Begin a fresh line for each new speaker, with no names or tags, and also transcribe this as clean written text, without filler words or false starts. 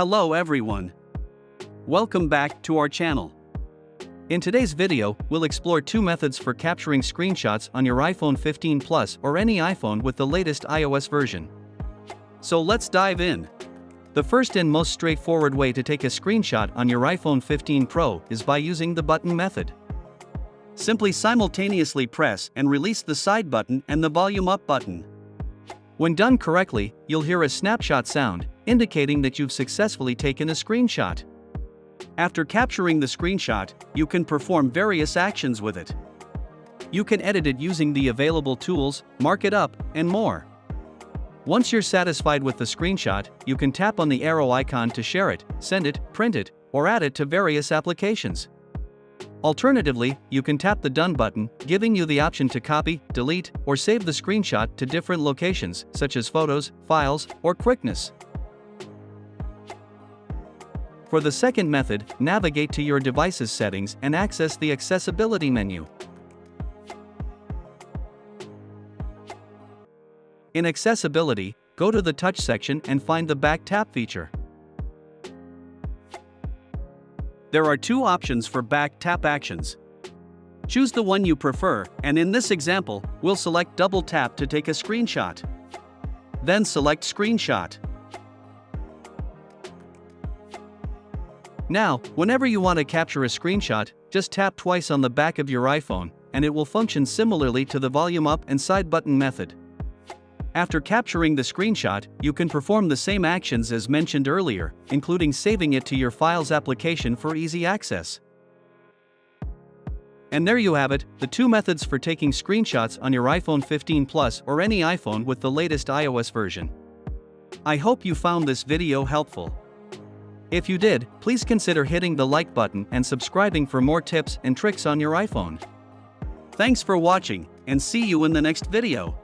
Hello everyone. Welcome back to our channel. In today's video, we'll explore two methods for capturing screenshots on your iPhone 15 Plus or any iPhone with the latest iOS version. So let's dive in. The first and most straightforward way to take a screenshot on your iPhone 15 Pro is by using the button method. Simply simultaneously press and release the side button and the volume up button. When done correctly, you'll hear a snapshot sound, indicating that you've successfully taken a screenshot. After capturing the screenshot, you can perform various actions with it. You can edit it using the available tools, mark it up, and more. Once you're satisfied with the screenshot, you can tap on the arrow icon to share it, send it, print it, or add it to various applications. Alternatively, you can tap the Done button, giving you the option to copy, delete, or save the screenshot to different locations, such as photos, files, or quickness. For the second method, navigate to your device's settings and access the accessibility menu. In accessibility, go to the touch section and find the back tap feature. There are two options for back tap actions. Choose the one you prefer, and in this example, we'll select double tap to take a screenshot. Then select Screenshot. Now, whenever you want to capture a screenshot, just tap twice on the back of your iPhone, and it will function similarly to the volume up and side button method. After capturing the screenshot, you can perform the same actions as mentioned earlier, including saving it to your Files application for easy access. And there you have it, the two methods for taking screenshots on your iPhone 15 Plus or any iPhone with the latest iOS version. I hope you found this video helpful. If you did, please consider hitting the like button and subscribing for more tips and tricks on your iPhone. Thanks for watching, and see you in the next video.